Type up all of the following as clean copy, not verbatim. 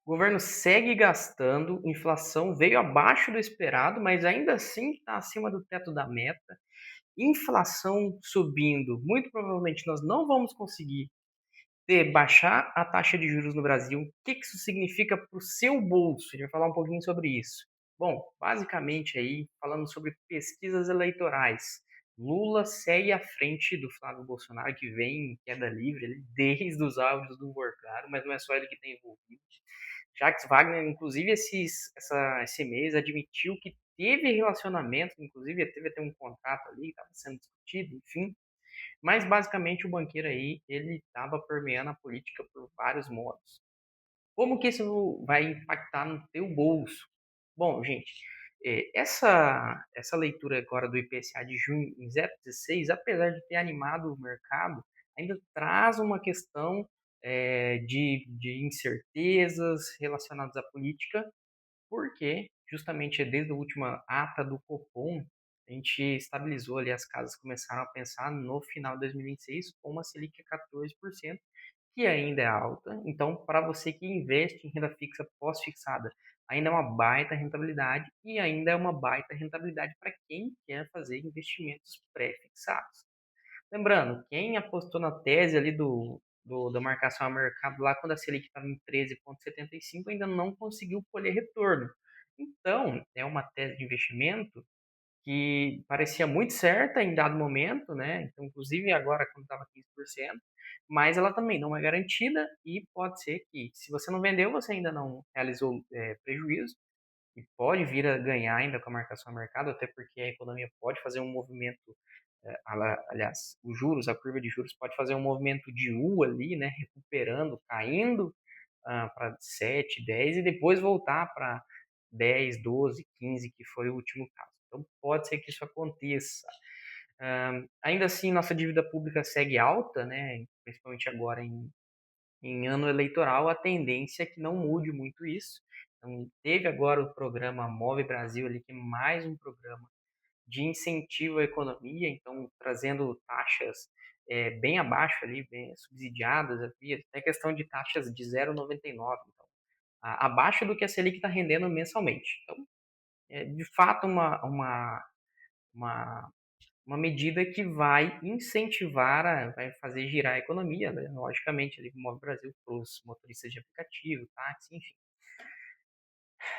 O governo segue gastando, inflação veio abaixo do esperado, mas ainda assim está acima do teto da meta. Inflação subindo, muito provavelmente nós não vamos conseguir baixar a taxa de juros no Brasil. O que isso significa para o seu bolso? A gente vai falar um pouquinho sobre isso. Bom, basicamente aí, falando sobre pesquisas eleitorais, Lula segue à frente do Flávio Bolsonaro, que vem em queda livre desde os áudios do Morgado, mas não é só ele que tem envolvido. Jacques Wagner, inclusive, esse mês admitiu que teve relacionamento, inclusive teve até um contrato ali, estava sendo discutido, enfim. Mas basicamente o banqueiro aí, ele estava permeando a política por vários modos. Como que isso vai impactar no teu bolso? Bom, gente, essa leitura agora do IPCA de junho em 0,16, apesar de ter animado o mercado, ainda traz uma questão de incertezas relacionadas à política, porque justamente desde a última ata do Copom, a gente estabilizou ali, as casas começaram a pensar no final de 2026 com uma Selic a 14%, que ainda é alta. Então, para você que investe em renda fixa pós-fixada, ainda é uma baita rentabilidade e ainda é uma baita rentabilidade para quem quer fazer investimentos pré-fixados. Lembrando, quem apostou na tese ali da marcação a mercado lá quando a Selic estava em 13,75 ainda não conseguiu colher retorno. Então, é uma tese de investimento que parecia muito certa em dado momento, né? Então, inclusive agora quando estava 15%, mas ela também não é garantida e pode ser que, se você não vendeu, você ainda não realizou prejuízo e pode vir a ganhar ainda com a marcação a mercado, até porque a economia pode fazer um movimento, aliás, os juros, a curva de juros pode fazer um movimento de U ali, né? Recuperando, caindo para 7, 10 e depois voltar para 10, 12, 15, que foi o último caso. Então pode ser que isso aconteça. Ainda assim, nossa dívida pública segue alta, né? Principalmente agora em ano eleitoral, a tendência é que não mude muito isso. Então, teve agora o programa Move Brasil ali, que é mais um programa de incentivo à economia, então trazendo taxas bem abaixo ali, bem subsidiadas, havia até questão de taxas de 0,99, então, abaixo do que a Selic está rendendo mensalmente. Então, é de fato uma, uma medida que vai incentivar, vai fazer girar a economia, né? Logicamente, ali, Move Brasil para os motoristas de aplicativo, táxi, enfim.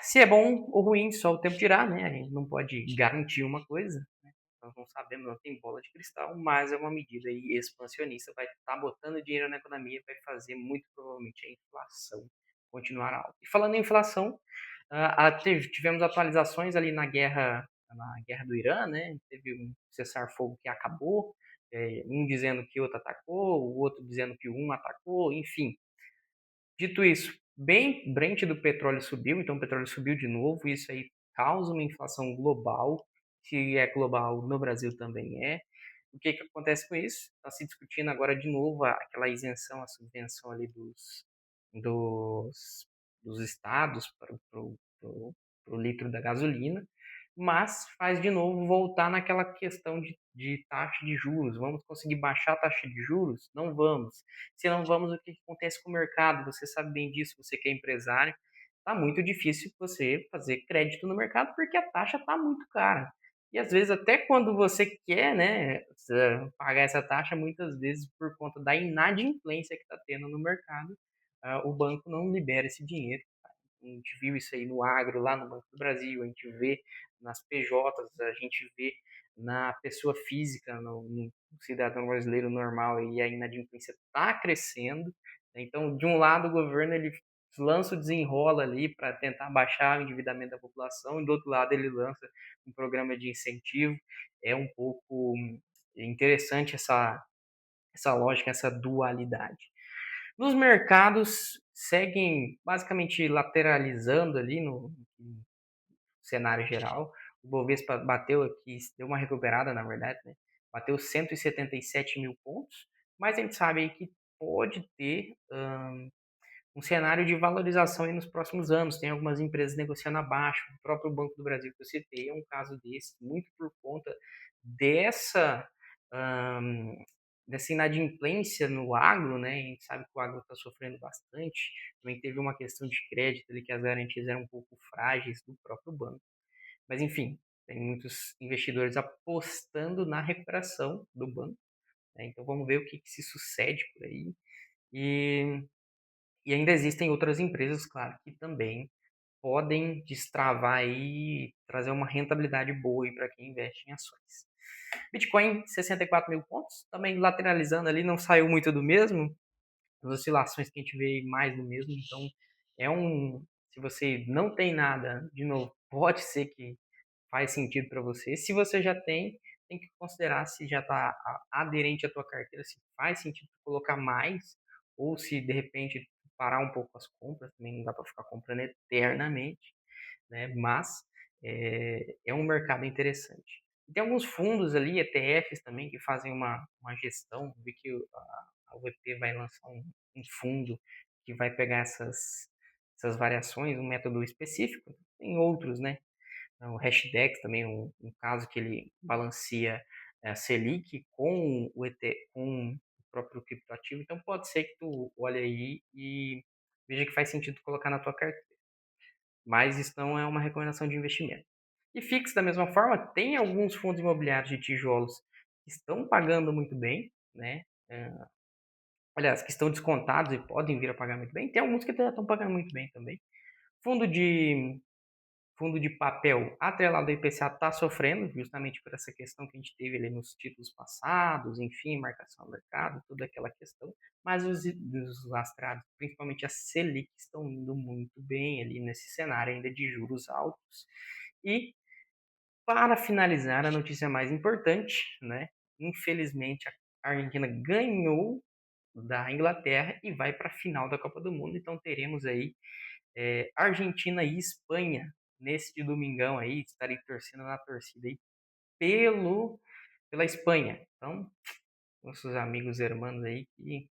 Se é bom ou ruim, só o tempo dirá, né? A gente não pode garantir uma coisa, né? Nós não sabemos, não tem bola de cristal, mas é uma medida aí expansionista, vai estar botando dinheiro na economia, vai fazer muito provavelmente a inflação continuar alta. E falando em inflação, tivemos atualizações ali na guerra do Irã, né? Teve um cessar-fogo que acabou, um dizendo que o outro atacou, o outro dizendo que um atacou, enfim. Dito isso, bem, Brent do petróleo subiu, então o petróleo subiu de novo, e isso aí causa uma inflação global, se é global, no Brasil também é. O que acontece com isso? Está se discutindo agora de novo aquela isenção, a subvenção ali dos, dos estados para o litro da gasolina, mas faz de novo voltar naquela questão de taxa de juros. Vamos conseguir baixar a taxa de juros? Não vamos. Se não vamos, o que acontece com o mercado? Você sabe bem disso, você que é empresário. Está muito difícil você fazer crédito no mercado porque a taxa está muito cara. E às vezes, até quando você quer, né, pagar essa taxa, muitas vezes por conta da inadimplência que está tendo no mercado, o banco não libera esse dinheiro. A gente viu isso aí no agro, lá no Banco do Brasil, a gente vê nas PJs, a gente vê na pessoa física, no cidadão brasileiro normal, e a inadimplência está crescendo. Então, de um lado, o governo ele lança o desenrola ali para tentar baixar o endividamento da população, e do outro lado, ele lança um programa de incentivo. É um pouco interessante essa lógica, essa dualidade. Nos mercados, seguem basicamente lateralizando ali no cenário geral. O Bovespa bateu aqui, deu uma recuperada, na verdade, né? Bateu 177 mil pontos, mas a gente sabe aí que pode ter um cenário de valorização aí nos próximos anos. Tem algumas empresas negociando abaixo, o próprio Banco do Brasil que eu citei é um caso desse, muito por conta dessa dessa inadimplência no agro, né? A gente sabe que o agro está sofrendo bastante. Também teve uma questão de crédito ali que as garantias eram um pouco frágeis do próprio banco. Mas enfim, tem muitos investidores apostando na recuperação do banco, né? Então vamos ver o que se sucede por aí. E, e ainda existem outras empresas, claro, que também podem destravar aí, trazer uma rentabilidade boa para quem investe em ações. Bitcoin, 64 mil pontos, também lateralizando ali, não saiu muito do mesmo, as oscilações que a gente vê mais do mesmo, então se você não tem nada, de novo, pode ser que faz sentido para você. Se você já tem que considerar se já está aderente à tua carteira, se faz sentido colocar mais, ou se de repente parar um pouco as compras, também não dá para ficar comprando eternamente, né? Mas é um mercado interessante. E tem alguns fundos ali, ETFs também, que fazem uma gestão. Vi que a UEP vai lançar um fundo que vai pegar essas variações, um método específico. Tem outros, né? O Hashdex também, um caso que ele balanceia a Selic com o ET, com o próprio criptoativo. Então pode ser que tu olhe aí e veja que faz sentido colocar na tua carteira. Mas isso não é uma recomendação de investimento. E fix, da mesma forma, tem alguns fundos imobiliários de tijolos que estão pagando muito bem, né? Aliás, que estão descontados e podem vir a pagar muito bem. Tem alguns que já estão pagando muito bem também. Fundo de fundo de papel atrelado ao IPCA está sofrendo, justamente por essa questão que a gente teve ali nos títulos passados, enfim, marcação do mercado, toda aquela questão. Mas os lastreados, principalmente a Selic, estão indo muito bem ali nesse cenário ainda de juros altos. E, para finalizar, a notícia mais importante, né? Infelizmente, a Argentina ganhou da Inglaterra e vai para a final da Copa do Mundo. Então teremos aí Argentina e Espanha neste domingão aí, estarei torcendo na torcida aí pela Espanha. Então, nossos amigos hermanos aí que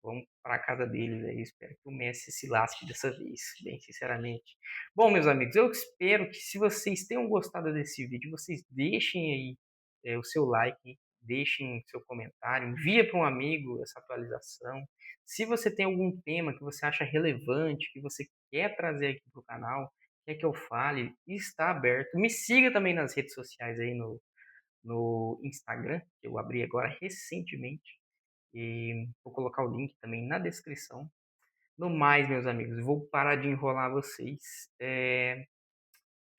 vão para a casa deles aí. Espero que o Messi se lasque dessa vez, bem sinceramente. Bom, meus amigos, eu espero que se vocês tenham gostado desse vídeo, vocês deixem aí o seu like, deixem seu comentário, envia para um amigo essa atualização. Se você tem algum tema que você acha relevante, que você quer trazer aqui para o canal, quer que eu fale, está aberto. Me siga também nas redes sociais aí no Instagram, que eu abri agora recentemente. E vou colocar o link também na descrição. No mais, meus amigos, vou parar de enrolar vocês.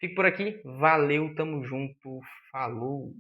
Fico por aqui. Valeu, tamo junto. Falou!